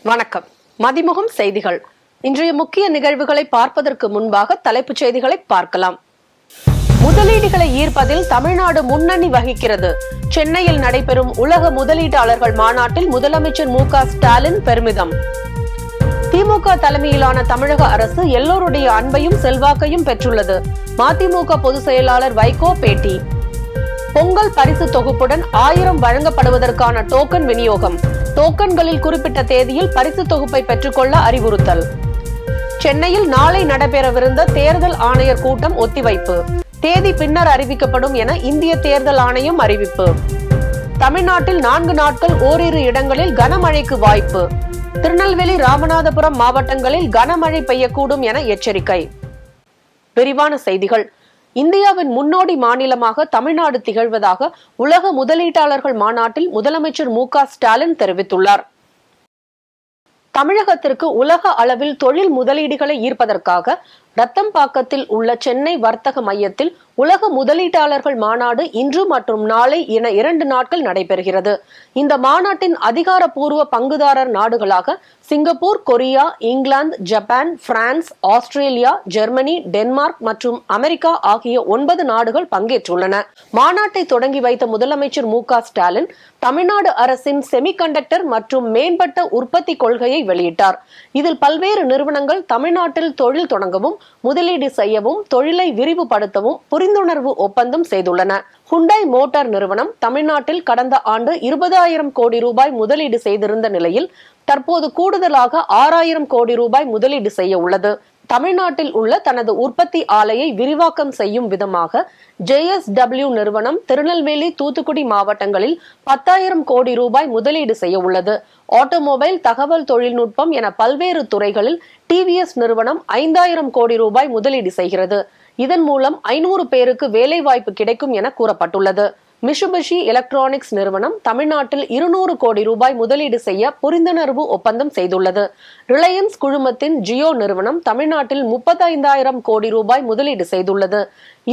வணக்கம். மதிமுகம் செய்திகள். இன்றைய முக்கிய நிகழ்வுகளை பார்ப்பதற்கு முன்பாக தலைப்புச் செய்திகளை பார்க்கலாம். முதலீடுகளை ஈர்ப்பதில் தமிழ்நாடு முன்னணி வகிக்கிறது. சென்னையில் நடைபெறும் உலக முதலீட்டாளர்கள் மாநாட்டில் முதலமைச்சர் மு.க.ஸ்டாலின் பெருமிதம். திமுக தலைமையிலான தமிழக அரசு எல்லோருடைய அன்பையும் செல்வாக்கையும் பெற்றுள்ளது. மதிமுக பொதுச் செயலாளர் வைகோ பேட்டி. பொங்கல் பரிசு தொகுப்புடன் 1000 வழங்கப்படுவதற்கான டோக்கன் விநியோகம். டோக்கன்களில் குறிப்பிட்ட தேதியில் பரிசு தொகுப்பை பெற்றுக்கொள்ள அறிவுறுத்தல். சென்னையில் நாளை நடைபெறவிருந்த தேர்தல் ஆணையர் கூட்டம் ஒத்திவைப்பு. தேதி பின்னர் அறிவிக்கப்படும் என இந்திய தேர்தல் ஆணையம் அறிவிப்பு. தமிழ்நாட்டில் 4 நாட்கள் ஓரிரு இடங்களில் கனமழைக்கு வாய்ப்பு. திருநெல்வேலி, ராமநாதபுரம் மாவட்டங்களில் கனமழை பெய்யக்கூடும் என எச்சரிக்கை. விரிவான செய்திகள். இந்தியாவின் முன்னோடி மாநிலமாக தமிழ்நாடு திகழ்வதாக உலக முதலீட்டாளர்கள் மாநாட்டில் முதலமைச்சர் மு.க.ஸ்டாலின் தெரிவித்துள்ளார். தமிழகத்திற்கு உலக அளவில் தொழில் முதலீடுகளை ஈர்ப்பதற்காக ரத்தம்பாக்கத்தில் உள்ள சென்னை வர்த்தக மையத்தில் உலக முதலீட்டாளர்கள் மாநாடு இன்று மற்றும் நாளை என 2 நாட்கள் நடைபெறுகிறது. இந்த மாநாட்டின் அதிகாரப்பூர்வ பங்குதாரர் நாடுகளாக Singapore, Korea, England, Japan, France, Australia, Germany, Denmark மற்றும் அமெரிக்கா ஆகிய 9 நாடுகள் பங்கேற்றுள்ளன. மாநாட்டை தொடங்கி வைத்த முதலமைச்சர் மு.க.ஸ்டாலின் தமிழ்நாடு அரசின் செமிகண்டக்டர் மற்றும் மேம்பட்ட உற்பத்தி கொள்கையை வெளியிட்டார். இதில் பல்வேறு நிறுவனங்கள் தமிழ்நாட்டில் தொழில் தொடங்கவும் முதலீடு செய்யவும் தொழிலை விரிவுபடுத்தவும் புரிந்துணர்வு ஒப்பந்தம் செய்துள்ளன. ஹுண்டாய் மோட்டார் நிறுவனம் தமிழ்நாட்டில் கடந்த ஆண்டு 20,000 கோடி ரூபாய் முதலீடு செய்திருந்த நிலையில் தற்போது கூடுதலாக 6,000 கோடி ரூபாய் முதலீடு செய்ய உள்ளது. தமிழ்நாட்டில் உள்ள தனது உற்பத்தி ஆலையை விரிவாக்கம் செய்யும் விதமாக JSW நிறுவனம் திருநெல்வேலி, தூத்துக்குடி மாவட்டங்களில் 10,000 கோடி ரூபாய் முதலீடு செய்ய உள்ளது. ஆட்டோமொபைல், தகவல் தொழில்நுட்பம் என பல்வேறு துறைகளில் TVS நிறுவனம் 5,000 கோடி ரூபாய் முதலீடு செய்கிறது. இதன் மூலம் 500 பேருக்கு வேலை வாய்ப்பு கிடைக்கும் என கூறப்பட்டுள்ளது. மிஷுபிஷி எலக்ட்ரானிக்ஸ் நிறுவனம் தமிழ்நாட்டில் 200 கோடி ரூபாய் முதலீடு செய்ய புரிந்துணர்வு ஒப்பந்தம் செய்துள்ளது. ரிலையன்ஸ் குழுமத்தின் ஜியோ நிறுவனம் தமிழ்நாட்டில் 35,000 கோடி ரூபாய் முதலீடு செய்துள்ளது.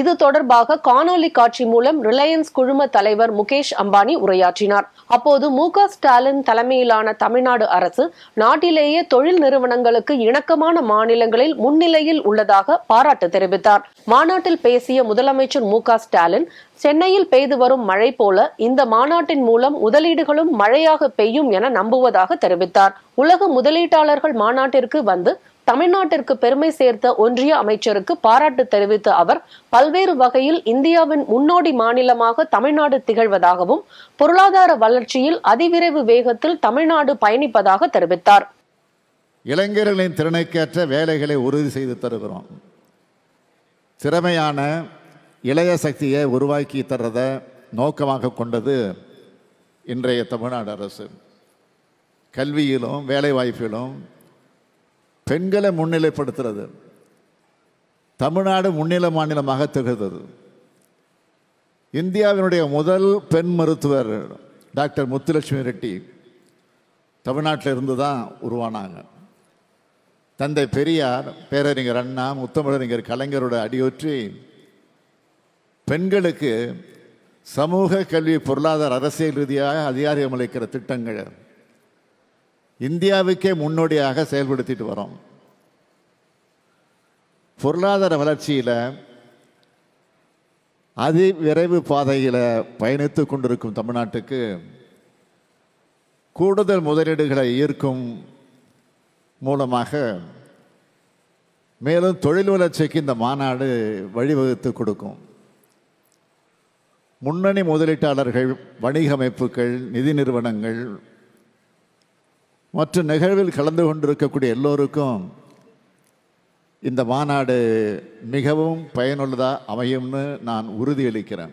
இது தொடர்பாக காணொலி காட்சி மூலம் ரிலையன்ஸ் குழும தலைவர் முகேஷ் அம்பானி உரையாற்றினார். அப்போது மு.க.ஸ்டாலின் தலைமையிலான தமிழ்நாடு அரசு நாட்டிலேயே தொழில் நிறுவனங்களுக்கு இணக்கமான மாநிலங்களில் முன்னிலையில் உள்ளதாக பாராட்டு தெரிவித்தார். மாநாட்டில் பேசிய முதலமைச்சர் மு.க.ஸ்டாலின் சென்னையில் பெய்து வரும் மழை போல இந்த மாநாட்டின் மூலம் முதலீடுகளும் மழையாக பெய்யும் என நம்புவதாக தெரிவித்தார். உலக முதலீட்டாளர்கள் மாநாட்டிற்கு வந்து தமிழ்நாட்டிற்கு பெருமை சேர்த்த ஒன்றிய அமைச்சருக்கு பாராட்டு தெரிவித்த அவர் பல்வேறு வகையில் இந்தியாவின் முன்னோடி மாநிலமாக தமிழ்நாடு திகழ்வதாகவும் பொருளாதார வளர்ச்சியில் அதிவிரைவு வேகத்தில் தமிழ்நாடு பயணிப்பதாக தெரிவித்தார். இளைஞர்களின் திறனுக்கேற்ற வேலைகளை உறுதி செய்து தருகிறோம். திறமையான இளைய சக்தியை உருவாக்கி தர்றதை நோக்கமாக கொண்டது இன்றைய தமிழ்நாடு அரசு. கல்வியிலும் வேலைவாய்ப்பிலும் பெண்களை முன்னிலைப்படுத்துறது. தமிழ்நாடு முன்னிலை மாநிலமாக திகழ்ந்தது. இந்தியாவினுடைய முதல் பெண் மருத்துவர் டாக்டர் முத்துலட்சுமி ரெட்டி தமிழ்நாட்டில் இருந்து தான் உருவானாங்க. தந்தை பெரியார், பேரறிஞர் அண்ணா, முத்தமிழறிஞர் கலைஞரோட அடியொற்றி பெண்களுக்கு சமூக, கல்வி, பொருளாதார, அரசியல் ரீதியாக அதிகாரம் அளிக்கிற திட்டங்கள் இந்தியாவுக்கே முன்னோடியாக செயல்படுத்திட்டு வரோம். பொருளாதார வளர்ச்சியில் அதிவிரைவு பாதையில் பயணித்து கொண்டிருக்கும் தமிழ்நாட்டுக்கு கூடுதல் முதலீடுகளை ஈர்க்கும் மூலமாக மேலும் தொழில் வளர்ச்சிக்கு இந்த மாநாடு வழிவகுத்து கொடுக்கும். முன்னணி முதலீட்டாளர்கள், வணிக அமைப்புகள், நிதி நிறுவனங்கள் மற்றும் நிகழ்வில் கலந்து கொண்டிருக்கக்கூடிய எல்லோருக்கும் இந்த மாநாடு மிகவும் பயனுள்ளதாக அமையும்னு நான் உறுதியளிக்கிறேன்.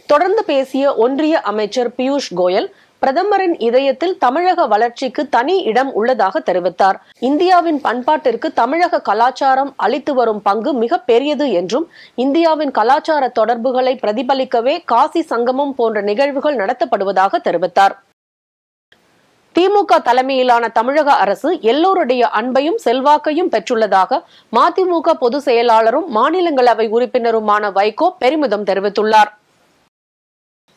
தொடர்ந்து பேசிய ஒன்றிய அமைச்சர் பியூஷ் கோயல் பிரதமரின் இதயத்தில் தமிழக வளர்ச்சிக்கு தனி இடம் உள்ளதாக தெரிவித்தார். இந்தியாவின் பண்பாட்டிற்கு தமிழக கலாச்சாரம் அளித்து வரும் பங்கு மிக பெரியது என்றும் இந்தியாவின் கலாச்சார தொடர்புகளை பிரதிபலிக்கவே காசி சங்கமம் போன்ற நிகழ்வுகள் நடத்தப்படுவதாக தெரிவித்தார். திமுக தலைமையிலான தமிழக அரசு எல்லோருடைய அன்பையும் செல்வாக்கையும் பெற்றுள்ளதாக மதிமுக பொதுச் செயலாளரும் மாநிலங்களவை உறுப்பினருமான வைகோ பெருமிதம் தெரிவித்துள்ளார்.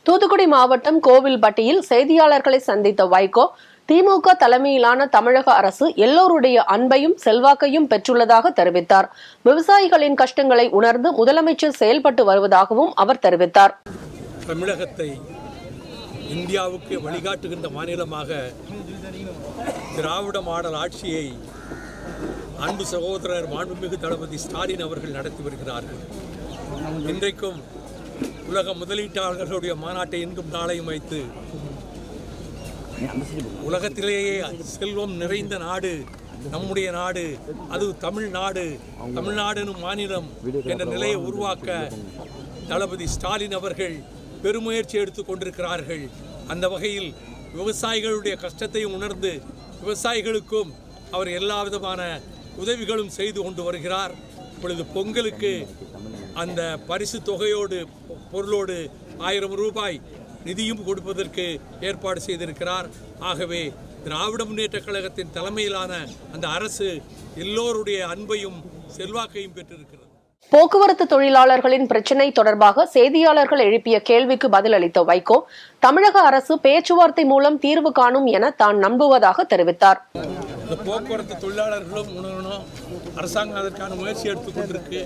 தூத்துக்குடி மாவட்டம் கோவில்பட்டியில் செய்தியாளர்களை சந்தித்த வைகோ திமுக தலைமையிலான தமிழக அரசு எல்லோருடைய அன்பையும் செல்வாக்கையும் பெற்றுள்ளதாக தெரிவித்தார். விவசாயிகளின் கஷ்டங்களை உணர்ந்து முதலமைச்சர் செயல்பட்டு வருவதாகவும் அவர் தெரிவித்தார். தமிழகத்தை இந்தியாவுக்கு வழிகாட்டுகின்ற மாநிலமாக திராவிட மாடல் ஆட்சியை அன்பு சகோதரர் மாண்புமிகு தளபதி ஸ்டாலின் அவர்கள் நடத்தி வருகிறார்கள். இன்றைக்கும் உலக முதலீட்டாளர்களுடைய மாநாட்டை இன்றும் நாளையும் வைத்து உலகத்திலேயே செல்வம் நிறைந்த நாடு நம்முடைய நாடு, அது தமிழ்நாடு, தமிழ்நாடு எனும் மாநிலம் என்ற நிலையை உருவாக்க தளபதி ஸ்டாலின் அவர்கள் பெருமுயற்சி எடுத்துக் கொண்டிருக்கிறார்கள். அந்த வகையில் விவசாயிகளுடைய கஷ்டத்தையும் உணர்ந்து விவசாயிகளுக்கும் அவர் எல்லா விதமான உதவிகளும் செய்து கொண்டு வருகிறார். இப்பொழுது பொங்கலுக்கு அந்த பரிசு தொகையோடு பொருளோடு 1000 ரூபாய் நிதியும் கொடுப்பதற்கு ஏற்பாடு செய்திருக்கிறார். ஆகவே திராவிட முன்னேற்றக் கழகத்தின் தலைமையிலான அந்த அரசு எல்லோருடைய அன்பையும் செல்வாக்கையும் பெற்றிருக்கிறது. போக்குவரத்து தொழிலாளர்களின் பிரச்சினை தொடர்பாக செய்தியாளர்கள் எழுப்பிய கேள்விக்கு பதிலளித்த வைகோ, தமிழக அரசு பேச்சுவார்த்தை மூலம் தீர்வு காணும் என தான் நம்புவதாக தெரிவித்தார். போக்குவரத்து தொழிலாளர்களும் உணரணும், அரசாங்கம் அதற்கான முயற்சி எடுத்துக் கொண்டிருக்கு,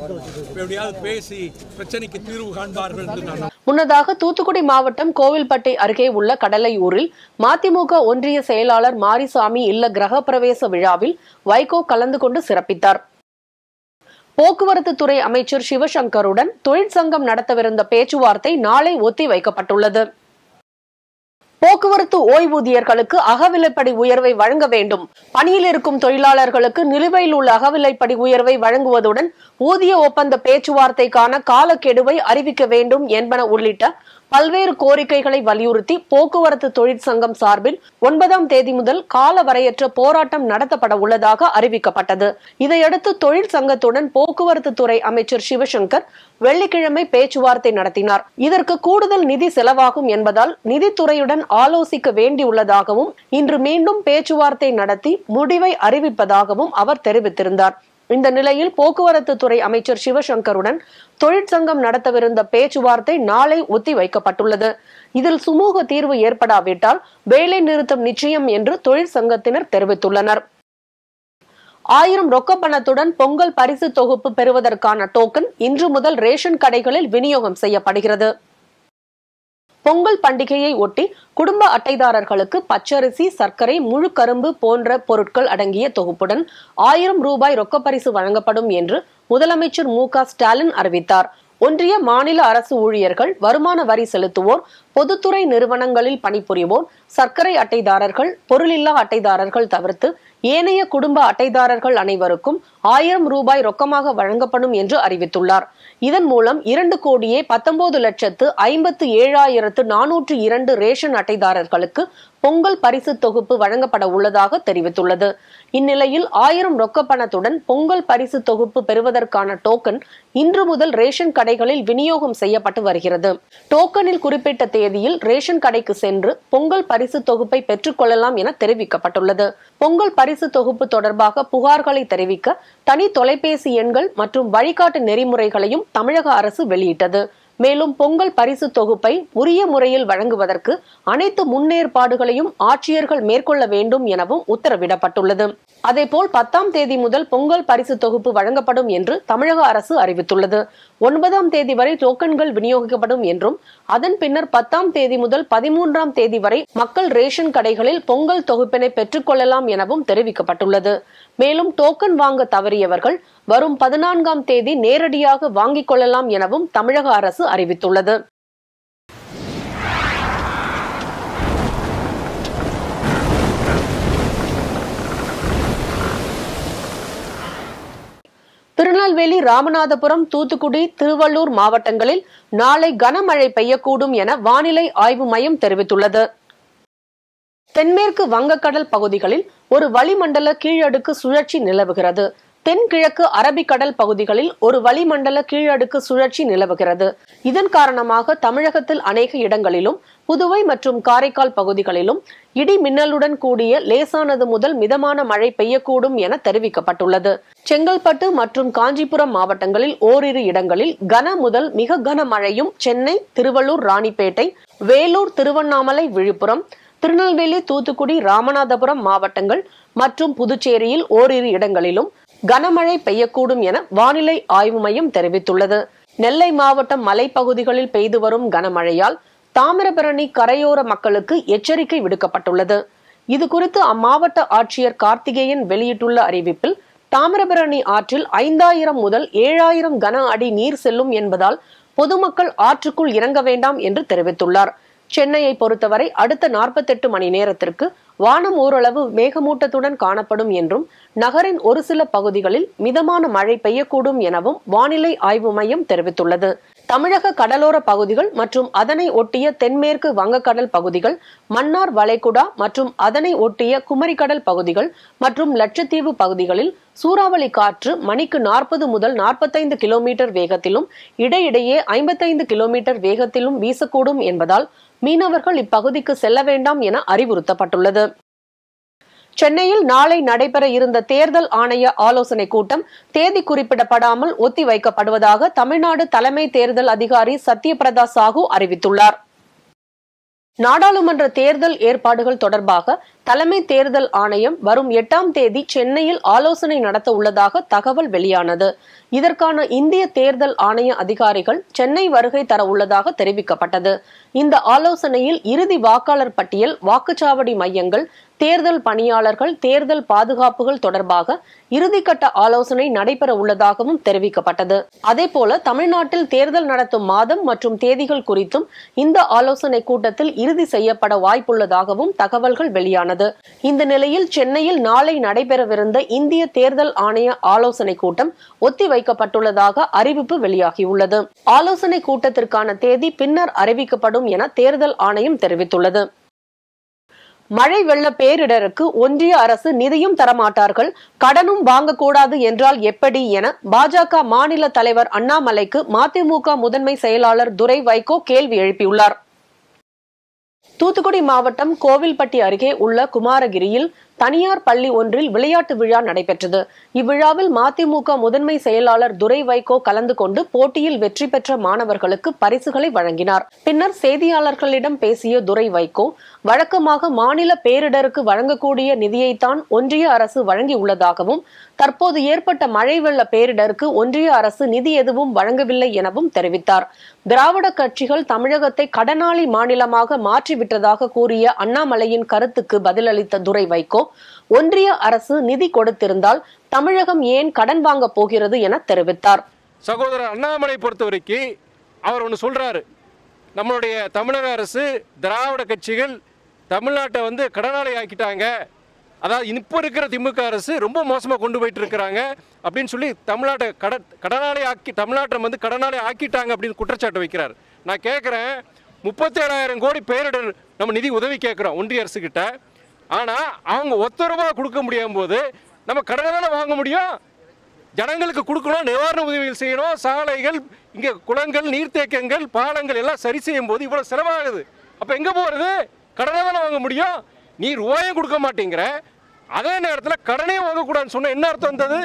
எப்படியாவது பேசி பிரச்சனைக்கு தீர்வு காண்பார்கள் என்று. முன்னதாக தூத்துக்குடி மாவட்டம் கோவில்பட்டை அருகே உள்ள கடலையூரில் மதிமுக ஒன்றிய செயலாளர் மாரிசாமி இல்ல கிரகப்பிரவேச விழாவில் வைகோ கலந்து கொண்டு சிறப்பித்தார். போக்குவரத்து துறை அமைச்சர் சிவசங்கருடன் தொழிற்சங்கம் நடத்தவிருந்த பேச்சுவார்த்தை நாளை ஒத்தி வைக்கப்பட்டுள்ளது. போக்குவரத்து ஓய்வூதியர்களுக்கு அகவிலைப்படி உயர்வை வழங்க வேண்டும், பணியில் இருக்கும் தொழிலாளர்களுக்கு நிலுவையில் உள்ள அகவிலைப்படி உயர்வை வழங்குவதுடன் ஊதிய ஒப்பந்த பேச்சுவார்த்தைக்கான காலக்கெடுவை அறிவிக்க வேண்டும் என்பன உள்ளிட்ட பல்வேறு கோரிக்கைகளை வலியுறுத்தி போக்குவரத்து தொழிற்சங்கம் சார்பில் 9ஆம் தேதி முதல் காலவரையற்ற போராட்டம் நடத்தப்பட உள்ளதாக அறிவிக்கப்பட்டது. இதையடுத்து தொழிற்சங்கத்துடன் போக்குவரத்து துறை அமைச்சர் சிவசங்கர் வெள்ளிக்கிழமை பேச்சுவார்த்தை நடத்தினார். இதற்கு கூடுதல் நிதி செலவாகும் என்பதால் நிதித்துறையுடன் ஆலோசிக்க வேண்டியுள்ளதாகவும் இன்று மீண்டும் பேச்சுவார்த்தை நடத்தி முடிவை அறிவிப்பதாகவும் அவர் தெரிவித்திருந்தார். இந்த நிலையில் போக்குவரத்து துறை அமைச்சர் சிவசங்கருடன் தொழிற்சங்கம் நடத்தவிருந்த பேச்சுவார்த்தை நாளை ஒத்தி வைக்கப்பட்டுள்ளது. இதில் சுமூக தீர்வு ஏற்படாவிட்டால் வேலை நிறுத்தம் நிச்சயம் என்று தொழிற்சங்கத்தினர் தெரிவித்துள்ளனர். 1000 ரொக்க பணத்துடன் பொங்கல் பரிசு தொகுப்பு பெறுவதற்கான டோக்கன் இன்று முதல் ரேஷன் கடைகளில் விநியோகம் செய்யப்படுகிறது. பொங்கல் பண்டிகையை ஒட்டி குடும்ப அட்டைதாரர்களுக்கு பச்சரிசி, சர்க்கரை, முழு கரும்பு போன்ற பொருட்கள் அடங்கிய தொகுப்புடன் 1000 ரூபாய் ரொக்கப்பரிசு வழங்கப்படும் என்று முதலமைச்சர் மு.க. ஸ்டாலின் அறிவித்தார். ஒன்றிய மாநில அரசு ஊழியர்கள், வருமான வரி செலுத்துவோர், பொதுத்துறை நிறுவனங்களில் பணிபுரிவோர், சர்க்கரை அட்டைதாரர்கள், பொருளில்லா அட்டைதாரர்கள் தவிர்த்து ஏனைய குடும்ப அட்டைதாரர்கள் அனைவருக்கும் 1000 ரூபாய் ரொக்கமாக வழங்கப்படும் என்று அறிவித்துள்ளார். இதன் மூலம் 2,19,57,402 ரேஷன் அட்டைதாரர்களுக்கு பொங்கல் பரிசு தொகுப்பு வழங்கப்பட உள்ளதாக தெரிவித்துள்ளது. இந்நிலையில் 1000 ரொக்க பணத்துடன் பொங்கல் பரிசு தொகுப்பு பெறுவதற்கான டோக்கன் இன்று முதல் ரேஷன் கடைகளில் விநியோகம் செய்யப்பட்டு வருகிறது. டோக்கனில் குறிப்பிட்ட தேதியில் ரேஷன் கடைக்கு சென்று பொங்கல் பரிசு தொகுப்பை பெற்றுக் கொள்ளலாம் என தெரிவிக்கப்பட்டுள்ளது. பொங்கல் பரிசு தொகுப்பு தொடர்பாக புகார்களை தெரிவிக்க தனி தொலைபேசி எண்கள் மற்றும் வழிகாட்டு நெறிமுறைகளையும் தமிழக அரசு வெளியிட்டது. மேலும் பொங்கல் பரிசு தொகுப்பை உரிய முறையில் வழங்குவதற்கு அனைத்து முன்னேற்பாடுகளையும் ஆட்சியர்கள் மேற்கொள்ள வேண்டும் எனவும் உத்தரவிடப்பட்டுள்ளது. அதேபோல் 10ஆம் தேதி முதல் பொங்கல் பரிசு தொகுப்பு வழங்கப்படும் என்று தமிழக அரசு அறிவித்துள்ளது. 9ஆம் தேதி வரை டோக்கன்கள் விநியோகிக்கப்படும் என்றும் அதன் பின்னர் 10ஆம் தேதி முதல் 13ஆம் தேதி வரை மக்கள் ரேஷன் கடைகளில் பொங்கல் தொகுப்பினை பெற்றுக் கொள்ளலாம் எனவும் தெரிவிக்கப்பட்டுள்ளது. மேலும் டோக்கன் வாங்க தவறியவர்கள் வரும் 14ஆம் தேதி நேரடியாக வாங்கிக் கொள்ளலாம் எனவும் தமிழக அரசு அறிவித்துள்ளது. திருநெல்வேலி, ராமநாதபுரம், தூத்துக்குடி, திருவள்ளூர் மாவட்டங்களில் நாளை கனமழை பெய்யக்கூடும் என வானிலை ஆய்வு மையம் தெரிவித்துள்ளது. தென்மேற்கு வங்கக்கடல் பகுதிகளில் ஒரு வளிமண்டல கீழடுக்கு சுழற்சி நிலவுகிறது. தென்கிழக்கு அரபிக்கடல் பகுதிகளில் ஒரு வளிமண்டல கீழடுக்கு சுழற்சி நிலவுகிறது. இதன் காரணமாக தமிழகத்தில் அநேக இடங்களிலும், புதுவை மற்றும் காரைக்கால் பகுதிகளிலும் இடி மின்னலுடன் கூடிய லேசானது முதல் மிதமான மழை பெய்யக்கூடும் என தெரிவிக்கப்பட்டுள்ளது. செங்கல்பட்டு மற்றும் காஞ்சிபுரம் மாவட்டங்களில் ஓரிரு இடங்களில் கன முதல் மிக கன மழையும், சென்னை, திருவள்ளூர், ராணிப்பேட்டை, வேலூர், திருவண்ணாமலை, விழுப்புரம், திருநெல்வேலி, தூத்துக்குடி, ராமநாதபுரம் மாவட்டங்கள் மற்றும் புதுச்சேரியில் ஓரிரு இடங்களிலும் கனமழை பெய்யக்கூடும் என வானிலை ஆய்வு மையம் தெரிவித்துள்ளது. நெல்லை மாவட்டம் மலைப்பகுதிகளில் பெய்து வரும் கனமழையால் தாமிரபரணி கரையோர மக்களுக்கு எச்சரிக்கை விடுக்கப்பட்டுள்ளது. இதுகுறித்து அம்மாவட்ட ஆட்சியர் கார்த்திகேயன் வெளியிட்டுள்ள அறிவிப்பில், தாமிரபரணி ஆற்றில் 5000 முதல் 7000 கன அடி நீர் செல்லும் என்பதால் பொதுமக்கள் ஆற்றுக்குள் இறங்க வேண்டாம் என்று தெரிவித்துள்ளார். சென்னையை பொறுத்தவரை அடுத்த 48 மணி நேரத்திற்கு வானம் ஓரளவு மேகமூட்டத்துடன் காணப்படும் என்றும், நகரின் ஒரு சில பகுதிகளில் மிதமான மழை பெய்யக்கூடும் எனவும் வானிலை ஆய்வு மையம் தெரிவித்துள்ளது. தமிழக கடலோர பகுதிகள் மற்றும் அதனை ஒட்டிய தென்மேற்கு வங்கக்கடல் பகுதிகள், மன்னார் வளைகுடா மற்றும் அதனை ஒட்டிய குமரிக்கடல் பகுதிகள் மற்றும் லட்சத்தீவு பகுதிகளில் சூறாவளி காற்று மணிக்கு 40 முதல் 45 கிலோமீட்டர் வேகத்திலும் இடையிடையே 55 கிலோமீட்டர் வேகத்திலும் வீசக்கூடும் என்பதால் மீனவர்கள் இப்பகுதிக்கு செல்ல வேண்டாம் என அறிவுறுத்தப்பட்டுள்ளது. சென்னையில் நாளை நடைபெற இருந்த தேர்தல் ஆணைய ஆலோசனை கூட்டம் தேதி குறிப்பிடப்படாமல் ஒத்திவைக்கப்படுவதாக தமிழ்நாடு தலைமை தேர்தல் அதிகாரி சத்யபிரதா சாஹூ அறிவித்துள்ளார். நாடாளுமன்ற தேர்தல் ஏற்பாடுகள் தொடர்பாக தலைமை தேர்தல் ஆணையம் வரும் 8ஆம் தேதி சென்னையில் ஆலோசனை நடத்த உள்ளதாக தகவல் வெளியானது. இதற்கான இந்திய தேர்தல் ஆணைய அதிகாரிகள் சென்னை வருகை தர உள்ளதாக தெரிவிக்கப்பட்டது. இந்த ஆலோசனையில் இறுதி வாக்காளர் பட்டியல், வாக்குச்சாவடி மையங்கள், தேர்தல் பணியாளர்கள், தேர்தல் பாதுகாப்புகள் தொடர்பாக இறுதிக்கட்ட ஆலோசனை நடைபெற உள்ளதாகவும் தெரிவிக்கப்பட்டது. அதேபோல தமிழ்நாட்டில் தேர்தல் நடத்தும் மாதம் மற்றும் தேதிகள் குறித்தும் இந்த ஆலோசனை கூட்டத்தில் இறுதி செய்யப்பட வாய்ப்புள்ளதாகவும் தகவல்கள் வெளியானது. இந்த நிலையில் சென்னையில் நாளை நடைபெறவிருந்த இந்திய தேர்தல் ஆணைய ஆலோசனை கூட்டம் ஒத்திவைக்கப்பட்டுள்ளதாக அறிவிப்பு வெளியாகியுள்ளது. ஆலோசனை கூட்டத்திற்கான தேதி பின்னர் அறிவிக்கப்படும் என தேர்தல் ஆணையம் தெரிவித்துள்ளது. மழை வெள்ள பேரிடருக்கு ஒன்றிய அரசு நிதியும் தரமாட்டார்கள், கடனும் வாங்கக்கூடாது என்றால் எப்படி என பாஜக மாநில தலைவர் அண்ணாமலைக்கு மதிமுக முதன்மை செயலாளர் துரை வைகோ கேள்வி எழுப்பியுள்ளார். தூத்துக்குடி மாவட்டம் கோவில்பட்டி அருகே உள்ள குமாரகிரியில் தனியார் பள்ளி ஒன்றில் விளையாட்டு விழா நடைபெற்றது. இவ்விழாவில் மதிமுக முதன்மை செயலாளர் துரை வைகோ கலந்து கொண்டு போட்டியில் வெற்றி பெற்ற மாணவர்களுக்கு பரிசுகளை வழங்கினார். பின்னர் செய்தியாளர்களிடம் பேசிய துரை வைகோ, வழக்கமாக மாநில பேரிடருக்கு வழங்கக்கூடிய நிதியைத்தான் ஒன்றிய அரசு வழங்கியுள்ளதாகவும், தற்போது ஏற்பட்ட மழை வெள்ள பேரிடருக்கு ஒன்றிய அரசு நிதி எதுவும் வழங்கவில்லை எனவும் தெரிவித்தார். திராவிட கட்சிகள் தமிழகத்தை கடனாளி மாநிலமாக மாற்றிவிட்டதாக கூறிய அண்ணாமலையின் கருத்துக்கு பதிலளித்த துரை வைகோ, ஒன்றிய அரசு நிதி கொடுத்திருந்தால் தமிழகம் ஏன் கடன் வாங்க போகிறது என தெரிவித்தார். சகோதரர் அண்ணாமலை பொறுத்தவரைக்கும் அவர் ஒன்று சொல்றாரு, நம்மளுடைய தமிழக அரசு திராவிட கட்சிகள் தமிழ்நாட்டை கடனாளி ஆக்கிட்டாங்க, அதாவது இப்போ இருக்கிற திமுக அரசு ரொம்ப மோசமாக கொண்டு போயிட்டு இருக்கிறாங்க அப்படின்னு சொல்லி தமிழ்நாட்டை தமிழ்நாட்டை கடனாளி ஆக்கிட்டாங்க அப்படின்னு குற்றச்சாட்டு வைக்கிறார். நான் கேட்குறேன், 37,000 கோடி பேரிடர் நம்ம நிதி உதவி கேட்குறோம் ஒன்றிய அரசு கிட்ட. ஆனால் அவங்க ₹1 கொடுக்க முடியும் போது நம்ம கடனை தானே வாங்க முடியும். ஜனங்களுக்கு கொடுக்கணும், நிவாரண உதவிகள் செய்யணும், சாலைகள், இங்கே குளங்கள், நீர்த்தேக்கங்கள், பாலங்கள் எல்லாம் சரி செய்யும் போது இவ்வளோ செலவாகுது. அப்போ எங்கே போகிறது? கடனை தானே வாங்க முடியும். நீ ரூபாயும் கொடுக்க மாட்டேங்கிற, அதே நேரத்தில் கடனையும் வாங்கக்கூடாதுன்னு சொன்னால் என்ன அர்த்தம் வந்தது?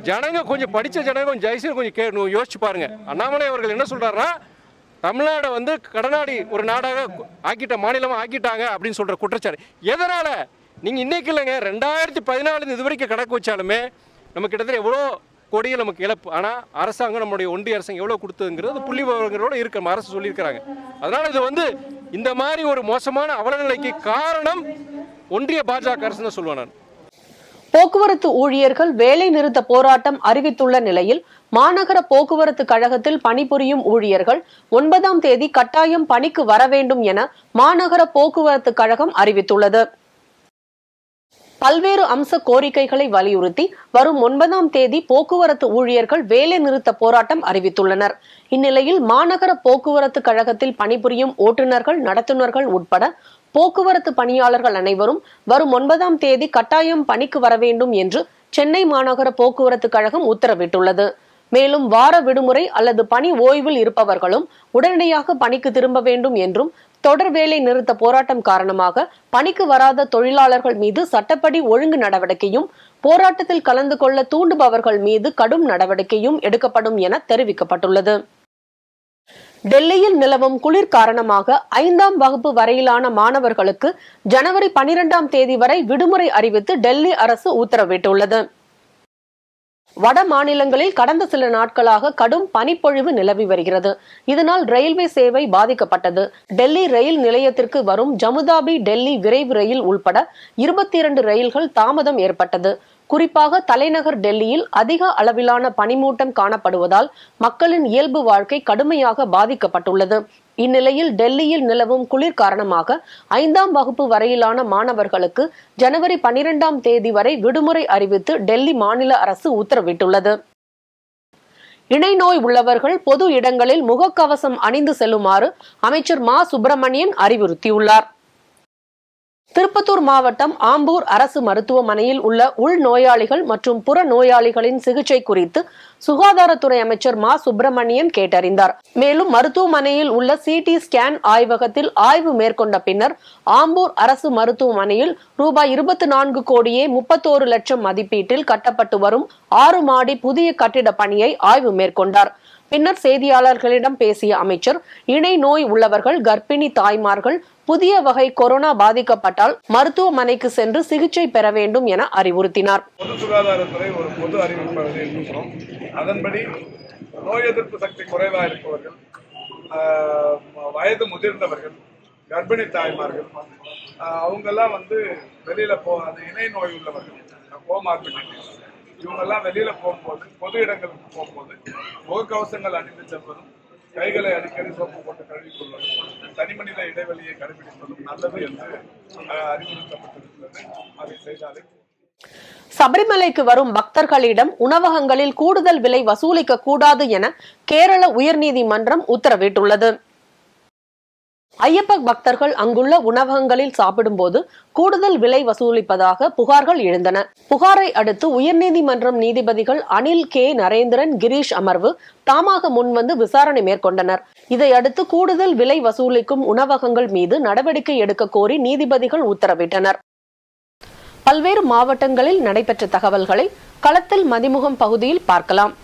ஜனங்க கொஞ்சம் படித்த ஜனங்க கொஞ்சம் ஜெயசீர் கொஞ்சம் யோசிச்சு பாருங்க. அண்ணாமலை அவர்கள் என்ன சொல்கிறாருன்னா, தமிழ்நாடை கடனாடி ஒரு நாடாக ஆக்கிட்ட மாநிலமாக ஆக்கிட்டாங்க அப்படின்னு சொல்கிற குற்றச்சாட்டு எதனால்? நீங்கள் இன்றைக்கி இல்லைங்க, 2014 இது வரைக்கும் கணக்கு வச்சாலுமே நம்ம கிட்டத்தட்ட எவ்வளோ கோடிகள் நமக்கு இழப்பு. ஆனால் அரசாங்கம், நம்மளுடைய ஒன்றிய அரசாங்கம் எவ்வளோ கொடுத்ததுங்கிறது புள்ளி விவரங்களோடு இருக்க அரசு சொல்லியிருக்கிறாங்க. அதனால் இது இந்த மாதிரி ஒரு மோசமான அவலநிலைக்கு காரணம் ஒன்றிய பாஜக அரசு தான் சொல்லுவேன் நான். போக்குவரத்து ஊழியர்கள் வேலை நிறுத்த போராட்டம் அறிவித்துள்ள நிலையில் மாநகர போக்குவரத்து கழகத்தில் பணிபுரியும் ஊழியர்கள் 9ஆம் தேதி கட்டாயம் பணிக்கு வர வேண்டும் என மாநகர போக்குவரத்து கழகம் அறிவித்துள்ளது. பல்வேறு அம்ச கோரிக்கைகளை வலியுறுத்தி வரும் 9ஆம் தேதி போக்குவரத்து ஊழியர்கள் வேலை நிறுத்த போராட்டம் அறிவித்துள்ளனர். இந்நிலையில் மாநகர போக்குவரத்து கழகத்தில் பணிபுரியும் ஓட்டுநர்கள், நடத்துனர்கள் உட்பட போக்குவரத்து பணியாளர்கள் அனைவரும் வரும் 9ஆம் தேதி கட்டாயம் பணிக்கு வர வேண்டும் என்று சென்னை மாநகர போக்குவரத்து கழகம் உத்தரவிட்டுள்ளது. மேலும் வார விடுமுறை அல்லது பணி ஓய்வில் இருப்பவர்களும் உடனடியாக பணிக்கு திரும்ப வேண்டும் என்றும், தொடர் வேலை நிறுத்த போராட்டம் காரணமாக பணிக்கு வராத தொழிலாளர்கள் மீது சட்டப்படி ஒழுங்கு நடவடிக்கையும், போராட்டத்தில் கலந்து கொள்ள தூண்டுபவர்கள் மீது கடும் நடவடிக்கையும் எடுக்கப்படும் என தெரிவிக்கப்பட்டுள்ளது. டெல்லியில் நிலவும் குளிர் காரணமாக 5ஆம் வகுப்பு வரையிலான மாணவர்களுக்கு ஜனவரி 12ஆம் தேதி வரை விடுமுறை அறிவித்து டெல்லி அரசு உத்தரவிட்டுள்ளது. வட மாநிலங்களில் கடந்த சில நாட்களாக கடும் பனிப்பொழிவு நிலவி வருகிறது. இதனால் ரயில்வே சேவை பாதிக்கப்பட்டது. டெல்லி ரயில் நிலையத்திற்கு வரும் ஜமுதாபி டெல்லி விரைவு ரயில் உள்பட 22 ரயில்கள் தாமதம் ஏற்பட்டது. குறிப்பாக தலைநகர் டெல்லியில் அதிக அளவிலான பனிமூட்டம் காணப்படுவதால் மக்களின் இயல்பு வாழ்க்கை கடுமையாக பாதிக்கப்பட்டுள்ளது. இந்நிலையில் டெல்லியில் நிலவும் குளிர் காரணமாக 5ஆம் வகுப்பு வரையிலான மாணவர்களுக்கு ஜனவரி 12ஆம் தேதி வரை விடுமுறை அறிவித்து டெல்லி மாநில அரசு உத்தரவிட்டுள்ளது. இணை நோய் உள்ளவர்கள் பொது இடங்களில் முகக்கவசம் அணிந்து செல்லுமாறு அமைச்சர் மா சுப்பிரமணியன் அறிவுறுத்தியுள்ளார். திருப்பத்தூர் மாவட்டம் ஆம்பூர் அரசு மருத்துவமனையில் உள்ள உள் நோயாளிகள் மற்றும் புற நோயாளிகளின் சிகிச்சை குறித்து சுகாதாரத்துறை அமைச்சர் மா சுப்பிரமணியன் கேட்டறிந்தார். மேலும் மருத்துவமனையில் உள்ள சிடி ஸ்கேன் ஆய்வகத்தில் ஆய்வு மேற்கொண்ட பின்னர் ஆம்பூர் அரசு மருத்துவமனையில் ரூபாய் 24 கோடியே 31 லட்சம் மதிப்பீட்டில் கட்டப்பட்டு வரும் 6 மாடி புதிய கட்டிட பணியை ஆய்வு மேற்கொண்டார். பின்னர் செய்தியாளர்களிடம் பேசிய அமைச்சர், இணை நோய் உள்ளவர்கள், கர்ப்பிணி தாய்மார்கள் புதிய வகை கொரோனா பாதிக்கப்பட்டால் மருத்துவமனைக்கு சென்று சிகிச்சை பெற வேண்டும் என அறிவுறுத்தினார். பொது சுகாதாரத்துறை ஒரு பொது அறிவிப்பு வெளியிட்டிருக்கிறோம். அதன்படி நோய் எதிர்ப்பு சக்தி குறைவாக இருப்பவர்கள், வயது முதிர்ந்தவர்கள், கர்ப்பிணி தாய்மார்கள், அவங்கெல்லாம் வெளியில அது இணை நோய் உள்ளவர்கள், கோமார்பிடிட்டிஸ், இவங்கெல்லாம் வெளியில போகும்போது, பொது இடங்களுக்கு போகும்போது முகக்கவசங்கள் அணிந்து செல்வதும், கைகளை அடிக்கடி சோப்பு போட்டு கழுவிக் கொள்வதும், தனிமனித இடைவெளியை கடைபிடிப்பதும் நல்லது என்று அறிவுறுத்தப்பட்டிருக்கிறது. அதை செய்தாலே. சபரிமலைக்கு வரும் பக்தர்களிடம் உணவகங்களில் கூடுதல் விலை வசூலிக்க கூடாது என கேரள உயர்நீதிமன்றம் உத்தரவிட்டுள்ளது. ஐயப்ப பக்தர்கள் அங்குள்ள உணவகங்களில் சாப்பிடும்போது கூடுதல் விலை வசூலிப்பதாக புகார்கள் எழுந்தன. புகாரை அடுத்து உயர்நீதிமன்றம் நீதிபதிகள் அனில் கே நரேந்திரன், கிரீஷ் அமர்வு தாமாக முன்வந்து விசாரணை மேற்கொண்டனர். இதையடுத்து கூடுதல் விலை வசூலிக்கும் உணவகங்கள் மீது நடவடிக்கை எடுக்க கோரி நீதிபதிகள் உத்தரவிட்டனர். பல்வேறு மாவட்டங்களில் நடைபெற்ற தகவல்களை களத்தில் மதிமுகம் பகுதியில் பார்க்கலாம்.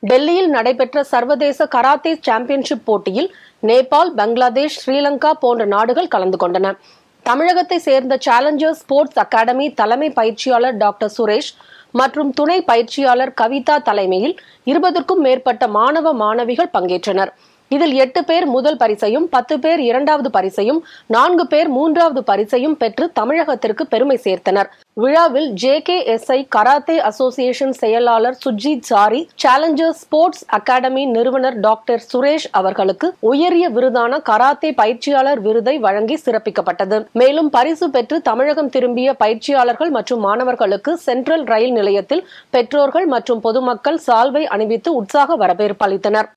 டெல்லியில் நடைபெற்ற சர்வதேச கராத்தே சாம்பியன்ஷிப் போட்டியில் நேபாள், பங்களாதேஷ், ஸ்ரீலங்கா போன்ற நாடுகள் கலந்து கொண்டன. தமிழகத்தை சேர்ந்த சேலஞ்சர்ஸ் ஸ்போர்ட்ஸ் அகாடமி தலைமை பயிற்சியாளர் டாக்டர் சுரேஷ் மற்றும் துணை பயிற்சியாளர் கவிதா தலைமையில் 20க்கும் மேற்பட்ட மாணவ மாணவிகள் பங்கேற்றனர். இதில் 8 பேர் முதல் பரிசையும், 10 பேர் 2வது பரிசையும், 4 பேர் 3வது பரிசையும் பெற்று தமிழகத்திற்கு பெருமை சேர்த்தனர். விழாவில் JKSI கராத்தே அசோசியேஷன் செயலாளர் Sujith sorry, Challengers sports academy நிறுவனர் டாக்டர் சுரேஷ் அவர்களுக்கு உயரிய விருதான கராத்தே பயிற்சியாளர் விருதை வழங்கி சிறப்பிக்கப்பட்டது. மேலும் பரிசு பெற்று தமிழகம் திரும்பிய பயிற்சியாளர்கள் மற்றும் மாணவர்களுக்கு சென்ட்ரல் ரயில் நிலையத்தில் பெற்றோர்கள் மற்றும் பொதுமக்கள் சால்வை அணிவித்து உற்சாக வரவேற்பு அளித்தனர்.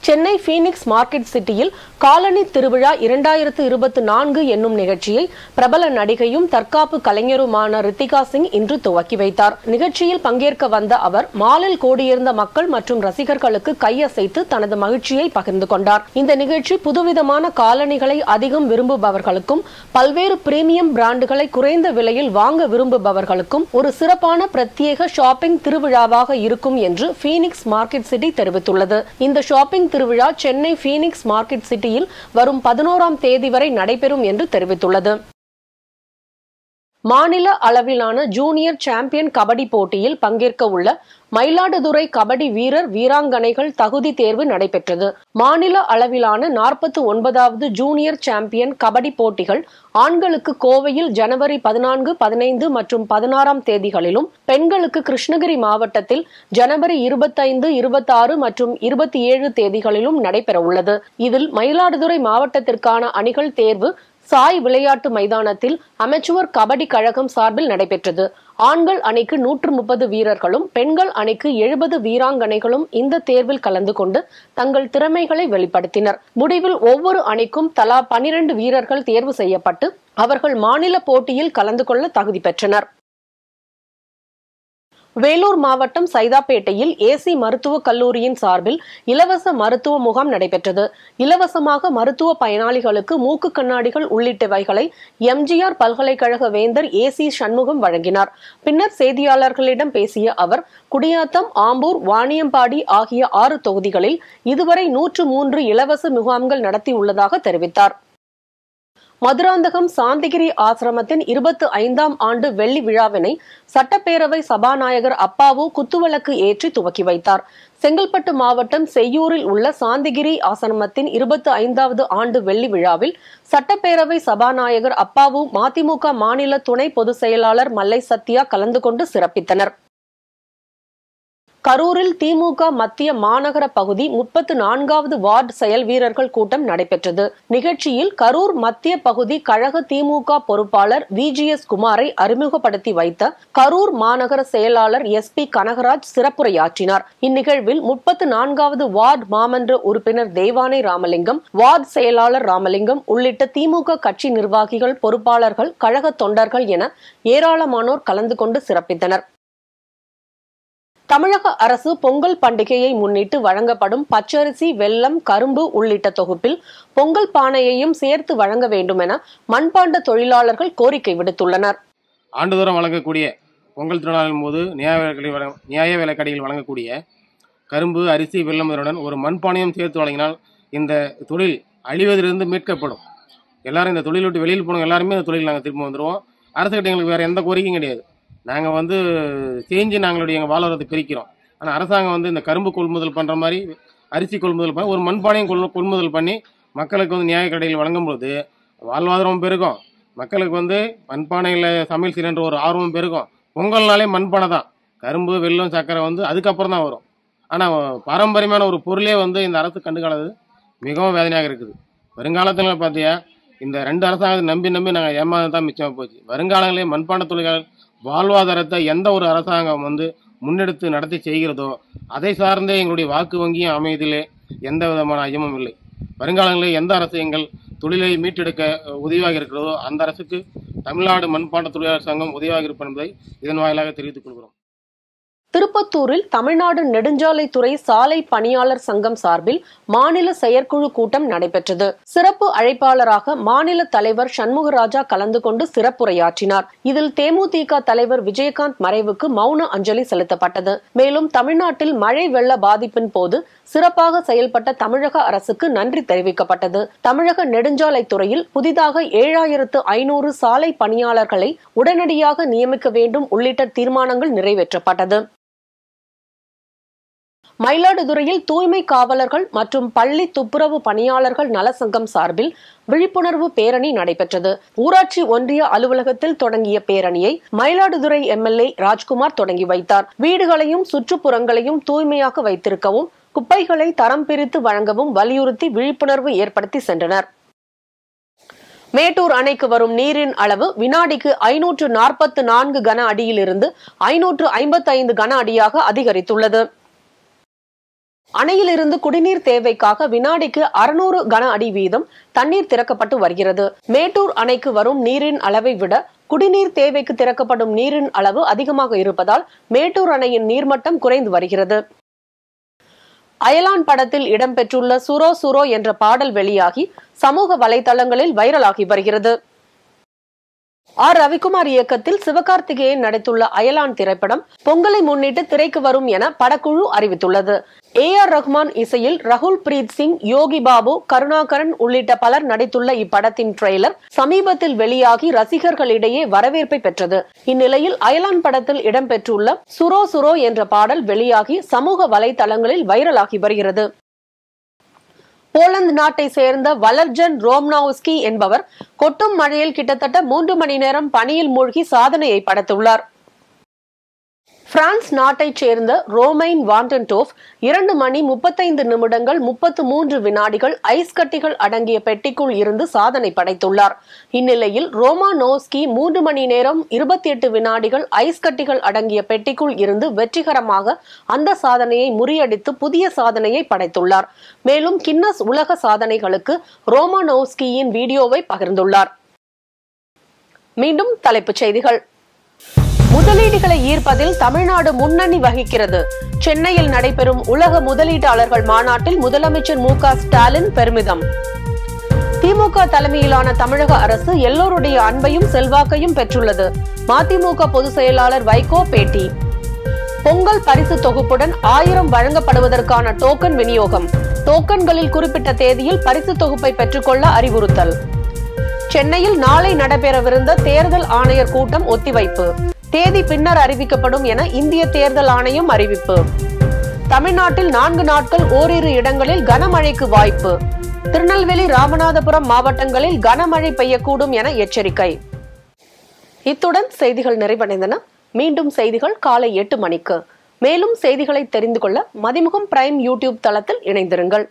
சென்னை பீனிக்ஸ் மார்க்கெட் சிட்டியில் காலனி திருவிழா 2024 என்னும் நிகழ்ச்சியை பிரபல நடிகையும் தற்காப்பு கலைஞருமான ரித்திகா சிங் இன்று துவக்கி வைத்தார். நிகழ்ச்சியில் பங்கேற்க வந்த அவர் மாலில் கூடியிருந்த மக்கள் மற்றும் ரசிகர்களுக்கு கையசைத்து தனது மகிழ்ச்சியை பகிர்ந்து கொண்டார். இந்த நிகழ்ச்சி புதுவிதமான காலணிகளை அதிகம் விரும்புபவர்களுக்கும் பல்வேறு பிரீமியம் பிராண்டுகளை குறைந்த விலையில் வாங்க விரும்புபவர்களுக்கும் ஒரு சிறப்பான பிரத்யேக ஷாப்பிங் திருவிழாவாக இருக்கும் என்று பீனிக்ஸ் மார்க்கெட் சிட்டி தெரிவித்துள்ளது. இந்த ஷாப்பிங் திருவிழா சென்னை பீனிக்ஸ் மார்க்கெட் சிட்டியில் வரும் 11ஆம் தேதி வரை நடைபெறும் என்று தெரிவித்துள்ளது. மாநில அளவிலான ஜூனியர் சாம்பியன் கபடி போட்டியில் பங்கேற்க உள்ள மயிலாடுதுறை கபடி வீரர் வீராங்கனைகள் தகுதி தேர்வு நடைபெற்றது. மாநில அளவிலான 49வது ஜூனியர் சாம்பியன் கபடி போட்டிகள் ஆண்களுக்கு கோவையில் ஜனவரி 14, 15 மற்றும் 16ஆம் தேதிகளிலும், பெண்களுக்கு கிருஷ்ணகிரி மாவட்டத்தில் ஜனவரி 25, 26 மற்றும் 27 தேதிகளிலும் நடைபெற உள்ளது. இதில் மயிலாடுதுறை மாவட்டத்திற்கான அணிகள் தேர்வு சாய் விளையாட்டு மைதானத்தில் அமெச்சுவர் கபடி கழகம் சார்பில் நடைபெற்றது. ஆண்கள் அணிக்கு 130 வீரர்களும், பெண்கள் அணிக்கு 70 வீராங்கனைகளும் இந்த தேர்வில் கலந்து கொண்டு தங்கள் திறமைகளை வெளிப்படுத்தினர். முடிவில் ஒவ்வொரு அணிக்கும் தலா 12 வீரர்கள் தேர்வு செய்யப்பட்டு அவர்கள் மாநில போட்டியில் கலந்து கொள்ள தகுதி பெற்றனர். வேலூர் மாவட்டம் சைதாப்பேட்டையில் ஏசி மருத்துவக் கல்லூரியின் சார்பில் இலவச மருத்துவ முகாம் நடைபெற்றது. இலவசமாக மருத்துவ பயனாளிகளுக்கு மூக்கு கண்ணாடிகள் உள்ளிட்டவைகளை எம்ஜிஆர் பல்கலைக்கழக வேந்தர் ஏசி சண்முகம் வழங்கினார். பின்னர் செய்தியாளர்களிடம் பேசிய அவர், குடியாத்தம், ஆம்பூர், வாணியம்பாடி ஆகிய 6 தொகுதிகளில் இதுவரை 103 இலவச முகாம்கள் நடத்தியுள்ளதாக தெரிவித்தார். மதுராந்தகம் சாந்திகிரி ஆசிரமத்தின் 25ஆம் ஆண்டு வெள்ளி விழாவினை சட்டப்பேரவை சபாநாயகர் அப்பாவு குத்துவிளக்கு ஏற்றி துவக்கி வைத்தார். செங்கல்பட்டு மாவட்டம் செய்யூரில் உள்ள சாந்திகிரி ஆசிரமத்தின் 25வது ஆண்டு வெள்ளி விழாவில் சட்டப்பேரவை சபாநாயகர் அப்பாவு, மதிமுக மாநில துணை பொதுச் செயலாளர் மல்லை சத்யா கலந்து கொண்டு சிறப்பித்தனர். கரூரில் திமுக மத்திய மாநகர பகுதி 34வது வார்டு செயல் வீரர்கள் கூட்டம் நடைபெற்றது. நிகழ்ச்சியில் கரூர் மத்திய பகுதி கழக திமுக பொறுப்பாளர் VGS குமாரை அறிமுகப்படுத்தி வைத்த கரூர் மாநகர செயலாளர் SP கனகராஜ் சிறப்புரையாற்றினார். இந்நிகழ்வில் 34வது வார்டு மாமன்ற உறுப்பினர் தேவானை ராமலிங்கம், வார்டு செயலாளர் ராமலிங்கம் உள்ளிட்ட திமுக கட்சி நிர்வாகிகள், பொறுப்பாளர்கள், கழக தொண்டர்கள் என ஏராளமானோர் கலந்து கொண்டு சிறப்பித்தனர். தமிழக அரசு பொங்கல் பண்டிகையை முன்னிட்டு வழங்கப்படும் பச்சரிசி, வெல்லம், கரும்பு உள்ளிட்ட தொகுப்பில் பொங்கல் பானையையும் சேர்த்து வழங்க வேண்டும் என மண்பாண்ட தொழிலாளர்கள் கோரிக்கை விடுத்துள்ளனர். ஆண்டுதோறும் வழங்கக்கூடிய பொங்கல் திருநாளின் போது நியாய விலைக்கடையில் வழங்கக்கூடிய கரும்பு, அரிசி, வெல்லம் இதனுடன் ஒரு மண்பானையும் சேர்த்து வழங்கினால் இந்த தொழில் அழிவதிலிருந்து மீட்கப்படும். எல்லாரும் இந்த தொழில் விட்டு வெளியில் போனோம், எல்லாருமே இந்த தொழில் நாங்கள் திரும்ப வந்துடுவோம். அரசுகிட்ட எங்களுக்கு வேறு எந்த கோரிக்கையும் கிடையாது. நாங்கள் செஞ்சு நாங்களுடைய எங்கள் வாழ்வாதாரத்தை பிரிக்கிறோம். ஆனால் அரசாங்கம் இந்த கரும்பு கொள்முதல் பண்ணுற மாதிரி, அரிசி கொள்முதல் பண்ணி ஒரு மண்பானையும் கொள்முதல் பண்ணி மக்களுக்கு நியாய கடையில் வழங்கும்போது வாழ்வாதாரம் பெருகும். மக்களுக்கு மண்பானையில் சமையல் செய்யன்ற ஒரு ஆர்வம் பெருகும். பொங்கல்னாலே மண்பானை தான். கரும்பு, வெல்லம், சர்க்கரை அதுக்கப்புறம் தான் வரும். ஆனால் பாரம்பரியமான ஒரு பொருளே இந்த அரசு கண்டுக்காதது மிகவும் வேதனையாக இருக்குது. வருங்காலத்தில் பார்த்தியா இந்த 2 அரசாங்கத்தை நம்பி நாங்கள் ஏமாதான் மிச்சமாக போச்சு. வருங்காலங்களே மண்பாண்ட தொழிலாளர்கள் வாழ்வாதாரத்தை எந்த ஒரு அரசாங்கம் முன்னெடுத்து நடத்தி செய்கிறதோ அதை சார்ந்தே எங்களுடைய வாக்கு வங்கியும் அமைவதிலே எந்த விதமான ஐயமும் இல்லை. வருங்காலங்களில் எந்த அரசு எங்கள் தொழிலை மீட்டெடுக்க உதவியாக இருக்கிறதோ அந்த அரசுக்கு தமிழ்நாடு மண்பாண்ட தொழிலாளர் சங்கம் உதவியாக இருப்பது என்பதை இதன் வாயிலாக தெரிவித்துக் கொள்கிறோம். திருப்பத்தூரில் தமிழ்நாடு நெடுஞ்சாலைத்துறை சாலை பணியாளர் சங்கம் சார்பில் மாநில செயற்குழு கூட்டம் நடைபெற்றது. சிறப்பு அழைப்பாளராக மாநில தலைவர் சண்முகராஜா கலந்து கொண்டு சிறப்புரையாற்றினார். இதில் தேமுதிக தலைவர் விஜயகாந்த் மறைவுக்கு மௌன அஞ்சலி செலுத்தப்பட்டது. மேலும் தமிழ்நாட்டில் மழை வெள்ள பாதிப்பின் போது சிறப்பாக செயல்பட்ட தமிழக அரசுக்கு நன்றி தெரிவிக்கப்பட்டது. தமிழக நெடுஞ்சாலைத்துறையில் புதிதாக 7500 சாலை பணியாளர்களை உடனடியாக நியமிக்க வேண்டும் உள்ளிட்ட தீர்மானங்கள் நிறைவேற்றப்பட்டது. மயிலாடுதுறையில் தூய்மை காவலர்கள் மற்றும் பள்ளி துப்புரவு பணியாளர்கள் நலசங்கம் சார்பில் விழிப்புணர்வு பேரணி நடைபெற்றது. ஊராட்சி ஒன்றிய அலுவலகத்தில் தொடங்கிய பேரணியை மயிலாடுதுறை MLA ராஜ்குமார் தொடங்கி வைத்தார். வீடுகளையும் சுற்றுப்புறங்களையும் தூய்மையாக வைத்திருக்கவும், குப்பைகளை தரம் பிரித்து வழங்கவும் வலியுறுத்தி விழிப்புணர்வு ஏற்படுத்தி சென்றனர். மேட்டூர் அணைக்கு வரும் நீரின் அளவு வினாடிக்கு 544 கன அடியிலிருந்து 555 கன அடியாக அதிகரித்துள்ளது. அணையிலிருந்து குடிநீர் தேவைக்காக வினாடிக்கு 600 கன அடி வீதம் தண்ணீர் திறக்கப்பட்டு வருகிறது. மேட்டூர் அணைக்கு வரும் நீரின் அளவை விட குடிநீர் தேவைக்கு திறக்கப்படும் நீரின் அளவு அதிகமாக இருப்பதால் மேட்டூர் அணையின் நீர்மட்டம் குறைந்து வருகிறது. அயலான் படத்தில் இடம்பெற்றுள்ள சுரோ சுரோ என்ற பாடல் வெளியாகி சமூக வலைதளங்களில் வைரலாகி வருகிறது. R. ரவிக்குமார் இயக்கத்தில் சிவகார்த்திகேயன் நடித்துள்ள அயலான் திரைப்படம் பொங்கலை முன்னிட்டு திரைக்கு வரும் என படக்குழு அறிவித்துள்ளது. A.R. ரஹ்மான் இசையில் ரகுல் பிரீத் சிங், யோகி பாபு, கருணாகரன் உள்ளிட்ட பலர் நடித்துள்ள இப்படத்தின் ட்ரெய்லர் சமீபத்தில் வெளியாகி ரசிகர்களிடையே வரவேற்பை பெற்றது. இந்நிலையில் அயலான் படத்தில் இடம்பெற்றுள்ள சுரோ சுரோ என்ற பாடல் வெளியாகி சமூக வலைதளங்களில் வைரலாகி வருகிறது. போலந்து நாட்டை சேர்ந்த வலர்ஜன் ரோம்னாவுஸ்கி என்பவர் கொட்டும் மழையில் கிட்டத்தட்ட 3 மணி நேரம் பனியில் மூழ்கி சாதனையை படைத்துள்ளார். பிரான்ஸ் நாட்டை சேர்ந்த ரோமைன் வாண்டன்டோஃப் 2 மணி 35 நிமிடங்கள் 33 வினாடிகள் ஐஸ் கட்டிகள் அடங்கிய பெட்டிக்குள் இருந்து சாதனை படைத்துள்ளார். இந்நிலையில் ரோமானோஸ்கி 3 மணி நேரம் 28 வினாடிகள் ஐஸ் கட்டிகள் அடங்கிய பெட்டிக்குள் இருந்து வெற்றிகரமாக அந்த சாதனையை முறியடித்து புதிய சாதனையை படைத்துள்ளார். மேலும் கின்னஸ் உலக சாதனைகளுக்கு ரோமானோஸ்கியின் வீடியோவை பகிர்ந்துள்ளார். மீண்டும் தலைப்புச் செய்திகள். முதலீடுகளை ஈர்ப்பதில் தமிழ்நாடு முன்னணி வகிக்கிறது. சென்னையில் நடைபெறும் உலக முதலீட்டாளர்கள் மாநாட்டில் முதலமைச்சர் மு.க. ஸ்டாலின் பெருமிதம். திமுக தலைமையிலான தமிழக அரசு எல்லோருடைய அன்பையும் செல்வாக்கையும் பெற்றுள்ளது. மதிமுக பொதுச் செயலாளர் வைகோ பேட்டி. பொங்கல் பரிசு தொகுப்புடன் 1000 வழங்கப்படுவதற்கான டோக்கன் விநியோகம். டோக்கன்களில் குறிப்பிட்ட தேதியில் பரிசு தொகுப்பை பெற்றுக்கொள்ள அறிவுறுத்தல். சென்னையில் நாளை நடைபெறவிருந்த தேர்தல் ஆணையர் கூட்டம் ஒத்திவைப்பு. தேதி பின்னர் அறிவிக்கப்படும் என இந்திய தேர்தல் ஆணையம் அறிவிப்பு. தமிழ்நாட்டில் 4 நாட்கள் ஓரிரு இடங்களில் கனமழைக்கு வாய்ப்பு. திருநெல்வேலி, ராமநாதபுரம் மாவட்டங்களில் கனமழை பெய்யக்கூடும் என எச்சரிக்கை. இத்துடன் செய்திகள் நிறைவடைந்தன. மீண்டும் செய்திகள் காலை 8 மணிக்கு. மேலும் செய்திகளை தெரிந்து கொள்ள மதிமுகம் பிரைம் யூடியூப் தளத்தில் இணைந்திருங்கள்.